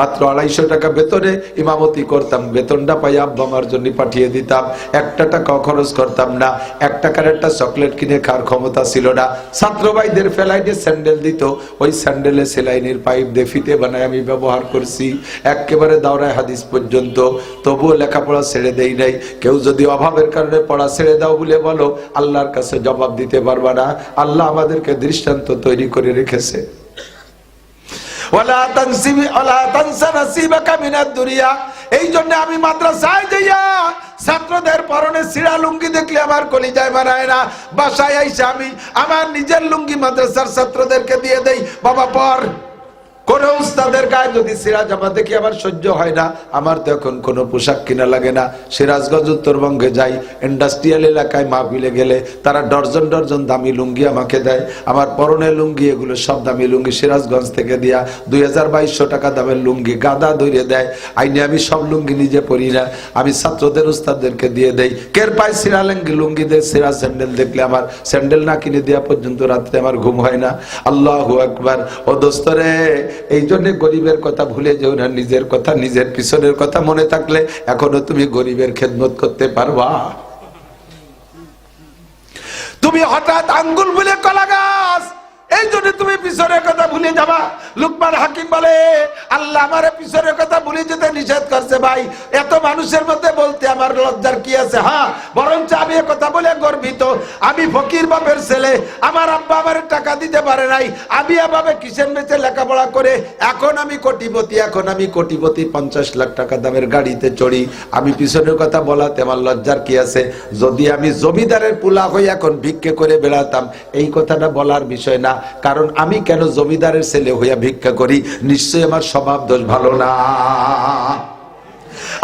মাত্র 250 টাকা বেতনে ইমামতি করতাম। বেতনটা পাই আব্বা আমার জন্য পাঠিয়ে দিতাম। 1 টাকাও খরচ করতাম না। 1 টাকার একটা চকলেট কিনে খাওয়ার ক্ষমতা ছিল না। ছাত্র ভাইদের ফেলাইটে স্যান্ডেল দিত, ওই স্যান্ডেলে সেলাইনের পাইপ দিয়ে ফিতে বানায় আমি ব্যবহার করছি একেবারে দাওরায় হাদিস পর্যন্ত। তবুও লেখাপড়া ছেড়ে দেই নাই। কেউ যদি অভাবের কারণে পড়া ছেড়ে দাও বলে বলো, আল্লাহর কাছে জবাব দিতে পারবা না। আল্লাহ আমাদেরকে দৃষ্টান্ত তৈরি করে রেখেছে। এই জন্য আমি মাদ্রাসায় যাইয়া ছাত্রদের পরনে ছিঁড়া লুঙ্গি দেখলে আমার কলিজায় বাড়ায় না। বাসায় আইসা আমি আমার নিজের লুঙ্গি মাদ্রাসার ছাত্রদেরকে দিয়ে দেই, বাবা পর। কোন উস্তাদের গায়ে যদি সিরাজ জামা দেখি আমার সহ্য হয় না। আমার তো এখন কোনো পোশাক কিনা লাগে না। সিরাজগঞ্জ উত্তরবঙ্গে যাই, ইন্ডাস্ট্রিয়াল এলাকায় মাহফিলে গেলে তারা ডর্জন ডর্জন দামি লুঙ্গি আমাকে দেয়। আমার পরনে লুঙ্গি এগুলো সব দামি লুঙ্গি সিরাজগঞ্জ থেকে দিয়া 2200 টাকা দামের লুঙ্গি গাদা ধরে দেয়। আইনে আমি সব লুঙ্গি নিজে পরি না, আমি ছাত্রদের উস্তাদদেরকে দিয়ে দেই। কের পায় সিরা লুঙ্গি দেয়, সিরা স্যান্ডেল দেখলে আমার স্যান্ডেল না কিনে দেওয়া পর্যন্ত রাত্রে আমার ঘুম হয় না। আল্লাহু আকবার। ও দোস্তরে, এই জন্য গরিবের কথা ভুলে যেও না, নিজের কথা, নিজের পিছনের কথা মনে থাকলে এখনো তুমি গরিবের খেদমত করতে পারবা। তুমি হঠাৎ আঙ্গুল বলে কলা গাছ, এই জন্য তুমি পিছনের কথা ভুলে যাবা। লুকমান হাকিম বলে, আল্লাহ আমারে পিছনের কথা ভুলে যেতে নিষেধ করছে। ভাই, এত মানুষের মধ্যে বলতে আমার লজ্জার কি আছে? হ্যাঁ, বরঞ্চ আমি এ কথা বলে গর্বিত। আমি ফকির বাপের ছেলে, আমার আব্বা আমার টাকা দিতে পারে নাই। আমি এভাবে কিসেন বেচে লেখাপড়া করে এখন আমি কোটিপতি। এখন আমি কোটিপতি, 50 লাখ টাকা দামের গাড়িতে চড়ি। আমি পিছনের কথা বলাতে আমার লজ্জার কি আছে? যদি আমি জমিদারের পুলা হয়ে এখন ভিক্ষে করে বেড়াতাম, এই কথাটা বলার বিষয় না। কারণ আমি কেন জমিদারের ছেলে হইয়া ভিক্ষা করি? নিশ্চয়ই আমার স্বভাব দোষ ভালো না।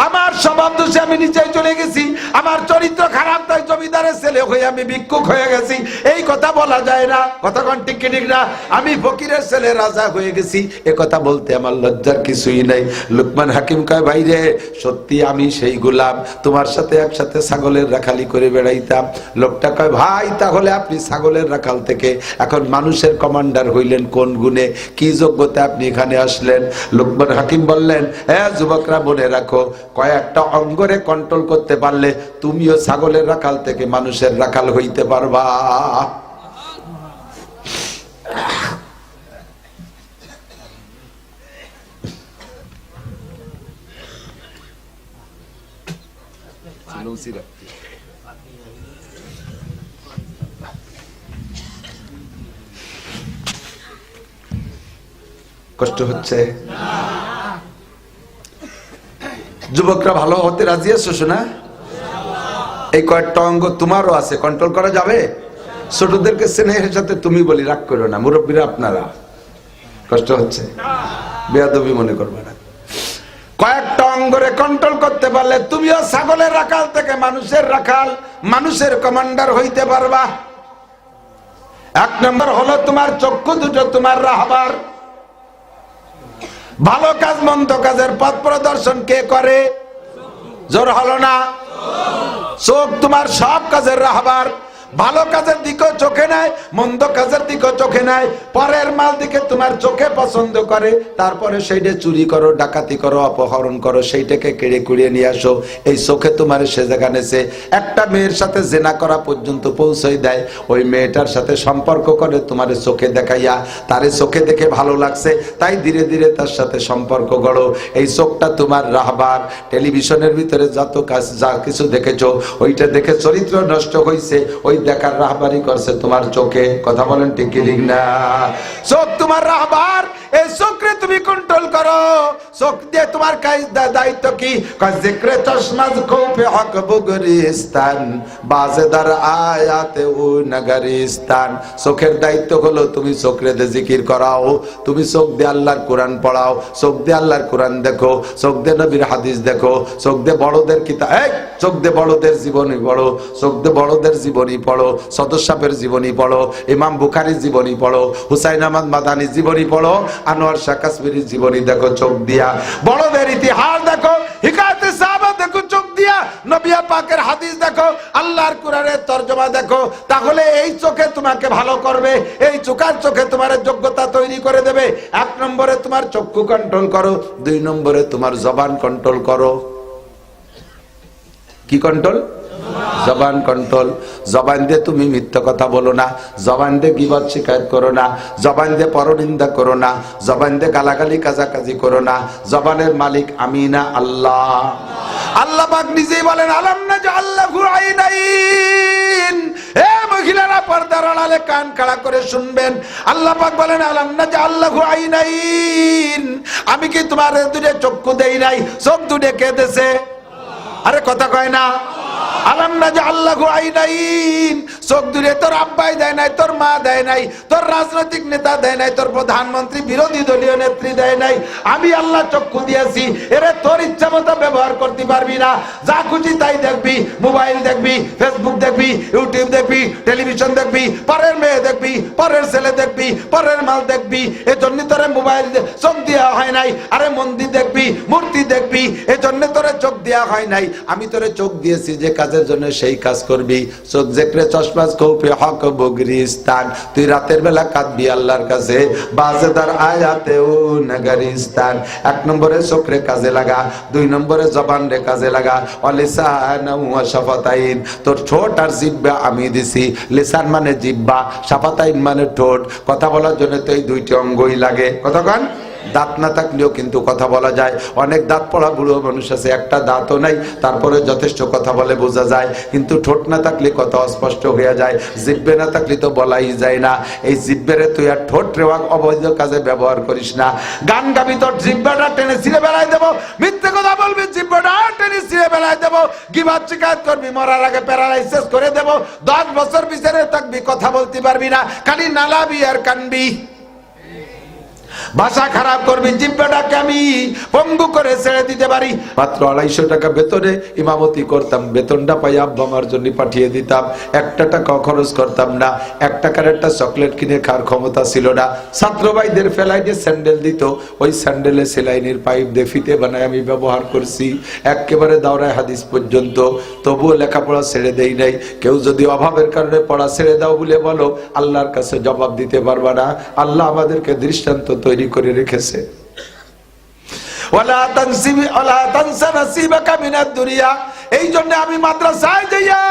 আমার স্বভাব দোষে আমি নিচেই চলে গেছি। আমার চরিত্র খারাপ, তাই জমিদারের ছেলে হয়ে আমি ভিক্ষুক হয়ে গেছি। এই কথা বলা যায় না। কথা কোন ঠিক ঠিক না? আমি ফকিরের ছেলে রাজা হয়ে গেছি, এ কথা বলতে আমার লজ্জার কিছুই নাই। লুকমান হাকিম কয়, ভাই রে, সত্যি আমি সেই গোলাম, তোমার সাথে একসাথে ছাগলের রাখালি করে বেড়াইতাম। লোকটা কয়, ভাই তাহলে আপনি ছাগলের রাখাল থেকে এখন মানুষের কমান্ডার হইলেন কোন গুণে? কি যোগ্যতা আপনি এখানে আসলেন? লুকমান হাকিম বললেন, হ্যাঁ যুবকরা, মনে রাখো, কয়েকটা অঙ্গরে কন্ট্রোল করতে পারলে তুমিও ছাগলের রাখাল থেকে মানুষের রাখাল হইতে পারবা। কষ্ট হচ্ছে? যুবকরা ভালো হতে রাজি আছো শোনা? এই কয়েকটা অঙ্গ তোমারও আছে, কন্ট্রোল করা যাবে? ছোটদেরকে স্নেহের সাথে তুমি বলি, রাগ করো না। মুরব্বীরা আপনারা, কষ্ট হচ্ছে? বেয়াদবি মনে করবে না। কয়েকটা অঙ্গরে কন্ট্রোল করতে পারলে তুমিও ছাগলের রাখাল থেকে মানুষের রাখাল, মানুষের কমান্ডার হইতে পারবা। 1 নম্বর হলো তোমার চক্ষু দুটো তোমার রাহবার। ভালো কাজ মন্দ কাজের পথ প্রদর্শন কে করে? জোর হলো না? চোখ তোমার সব কাজের রাহবার। ভালো কাজের দিকেও চোখে নাই, মন্দ কাজের দিকেও চোখে নাই। পরের মাল দিকে তোমার চোখে পছন্দ করে, তারপরে সেইটা চুরি করো, ডাকাতি করো, অপহরণ করো, সেইটাকে কেড়ে কুড়িয়ে নিয়ে আসো। এই চোখে তোমার সে জায়গা নেছে। একটা মেয়ের সাথে জেনা করা পর্যন্ত পৌঁছে দেয়, ওই মেয়েটার সাথে সম্পর্ক করে তোমার চোখে দেখাইয়া, তারে চোখে দেখে ভালো লাগছে, তাই ধীরে ধীরে তার সাথে সম্পর্ক গড়ো। এই চোখটা তোমার রাহবার। টেলিভিশনের ভিতরে যত কাজ যা কিছু দেখেছো, ওইটা দেখে চরিত্র নষ্ট হয়েছে, ওই দেখার রাহবারি করছে তোমার চোখে। কথা বলেন ঠিক কি ঠিক না? চোখ তোমার রাহবার, এই চোখে তুমি কন্ট্রোল করো। চোখ দিয়ে তোমার দায়িত্ব কি? জিক্রে চশমাজ খৌফে হক বুগরিস্তান বাজেদার আয়াতে ও নগরিস্তান। চোখের দায়িত্ব হলো তুমি চোখরে দিয়ে জিকির করাও, তুমি চোখ দিয়ে আল্লাহর কোরআন পড়াও, চোখ দিয়ে আল্লাহর কোরআন দেখো, চোখ দিয়ে নবীর হাদিস দেখো, চোখ দিয়ে বড়দের কিতাব, চোখ দিয়ে বড়দের জীবনী পড়ো, চোখ দিয়ে বড়দের জীবনী পড়ো, সদর সাহেবের জীবনী পড়ো, ইমাম বুখারীর জীবনী পড়ো, হুসাইন আহমদ মাদানির জীবনী পড়ো, আনোয়ার শাহ কাশ্মীরির জীবনী দেখো চোখ দিয়া, বড়দের ইতিহাস দেখো, হিকায়াতে সাহাবা দেখো চোখ দিয়া। দিয়া নবী পাকের হাদিস দেখো, আল্লাহর কোরআনের তরজমা দেখো, তাহলে এই চোখে তোমাকে ভালো করবে, এই চোখে তোমার যোগ্যতা তৈরি করে দেবে। 1 নম্বরে তোমার চক্ষু কন্ট্রোল করো, 2 নম্বরে তোমার জবান কন্ট্রোল করো। কি কন্ট্রোল? জবান কন্ট্রোল। জবান দিয়ে তুমি মিথ্যা কথা বলো না, জবান দিয়ে গীবত শিকায়ত করো না, জবান দিয়ে পরনিন্দা করো না, জবান দিয়ে গালাগালি কাজাকাজি করো না। জবানের মালিক আমি না, আল্লাহ। আল্লাহ পাক নিজেই বলেন, আলাম নাজআল লাহু আইনাইন। এ মহিলারা, পর্দার আড়ালে কান খাড়া করে শুনবেন। আল্লাহ পাক বলেন, আলাম নাজআল লাহু আইনাইন। আমি কি তোমার দুটো চক্ষু দেই নাই? চোখ দুটো কে দেছে? আরে কথা কয় না। আলাম নাজআল লাহু আইনাইন। চোখ দুটো তোর আব্বাই দেয় নাই, তোর মা দেয় নাই, তোর রাজনৈতিক নেতা দেয় নাই, তোর প্রধানমন্ত্রী বিরোধী দলীয় নেত্রী দেয় নাই, আমি আল্লাহ চক্ষু দিয়েছি। এরে তোর ইচ্ছা মতো ব্যবহার করতে পারবি না, যা খুশি তাই দেখবি। মোবাইল দেখবি, ফেসবুক দেখবি, ইউটিউব দেখবি, টেলিভিশন দেখবি, পরের মেয়ে দেখবি, পরের ছেলে দেখবি, পরের মাল দেখবি। এজন্য তোরে মোবাইল চোখ দেওয়া হয় নাই। আরে মন্দির দেখবি, মূর্তি দেখবি, এজন্য তোরে চোখ দেওয়া হয় নাই। আমি তোরে চোখ দিয়েছি যে কাজের জন্য সেই কাজ করবি। চোখ দেখলে চশমাস কৌফে হক বগরিস্তান। তুই রাতের বেলা কাঁদবি আল্লাহর কাছে, বাজেদার আয়াতেও নগরিস্তান। 1 নম্বরে চোখরে কাজে লাগা, 2 নম্বরে জবান রে কাজে লাগা। অলিসান ওয়া শাফাতাইন। তোর ঠোঁট আর জিহ্বা আমি দিছি। লিসান মানে জিহ্বা, শাফাতাইন মানে ঠোঁট। কথা বলার জন্য তো এই 2টি অঙ্গই লাগে। কতক্ষণ? দাঁত না থাকলেও কিন্তু কথা বলা যায়। অনেক দাঁত পড়া বুড়ো মানুষ আছে, একটা দাঁতও নাই, তারপরে যথেষ্ট কথা বলে বোঝা যায়। কিন্তু ঠোঁট না থাকলে কথা অস্পষ্ট হয়ে যায়, জিহ্বে না থাকলে তো বলাই যায় না। এই জিহ্বেরে তুই আর ঠোঁট রেওয়া অবৈধ কাজে ব্যবহার করিস না। গান গাবি, তোর জিহ্বাটা টেনে ছিঁড়ে বেলায় দেবো। মিথ্যে কথা বলবি, জিহ্বাটা টেনে ছিঁড়ে বেলায় দেবো। গীবত শিকায়ত করবি, মরার আগে প্যারালাইসিস করে দেবো। 10 বছর বিচারে থাকবি, কথা বলতে পারবি না, খালি নালাবি আর কানবি। ভাষা খারাপ করবি, জিহ্বাটাকে আমি পঙ্গু করে ছেড়ে দিতে পারি। মাত্র 250 টাকা বেতনে ইমামতি করতাম, বেতনটা পাই আব্বা আমার জন্য পাঠিয়ে দিতাম। 1 টাকা খরচ করতাম না, 1 টাকার একটা চকলেট কিনে খাওয়ার ক্ষমতা ছিল না। ছাত্র ভাইদের ফেলাইনে স্যান্ডেল দিত, ওই স্যান্ডেলে সেলাইনের পাইপ দিয়ে ফিতে বানায় আমি ব্যবহার করছি একেবারে দাওরায় হাদিস পর্যন্ত। তবুও লেখাপড়া ছেড়ে দেই নাই। কেউ যদি অভাবের কারণে পড়া ছেড়ে দাও বলে বলো, আল্লাহর কাছে জবাব দিতে পারবা না। আল্লাহ আমাদেরকে দৃষ্টান্ত তৈরি করে রেখেছে। এই জন্য আমি মাদ্রাসায় যাইয়া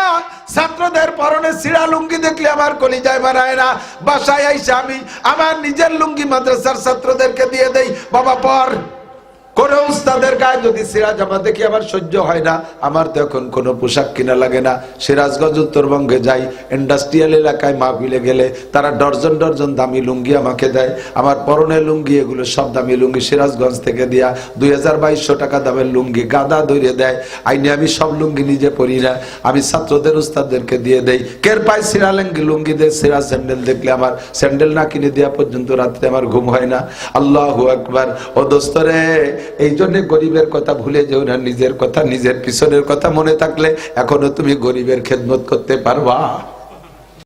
ছাত্রদের পরনে ছিঁড়া লুঙ্গি দেখলে আমার কলিজায় বানায় না। বাসায় আইসা আমি আমার নিজের লুঙ্গি মাদ্রাসার ছাত্রদেরকে দিয়ে দেই, বাবা পর। কোন উস্তাদের গায়ে যদি ছিঁড়া জামা দেখি আমার সহ্য হয় না। আমার তো এখন কোনো পোশাক কিনা লাগে না। সিরাজগঞ্জ উত্তরবঙ্গে যাই, ইন্ডাস্ট্রিয়াল এলাকায় মাহফিলে গেলে তারা ডর্জন ডর্জন দামি লুঙ্গি আমাকে দেয়। আমার পরনের লুঙ্গি এগুলো সব দামি লুঙ্গি, সিরাজগঞ্জ থেকে দিয়া 2200 টাকা দামের লুঙ্গি গাদা ধরে দেয়। আইনে আমি সব লুঙ্গি নিজে পরি না, আমি ছাত্রদের উস্তাদদেরকে দিয়ে দেই। কের পাই সিরা লুঙ্গি দেয়, সিরা স্যান্ডেল দেখলে আমার স্যান্ডেল না কিনে দেওয়া পর্যন্ত রাত্রে আমার ঘুম হয় না। আল্লাহু আকবার। ও দোস্তরে, এই জন্য গরিবের কথা ভুলে যেও না, নিজের কথা, নিজের পিছনের কথা মনে থাকলে এখনো তুমি গরিবের খেদমত করতে পারবা।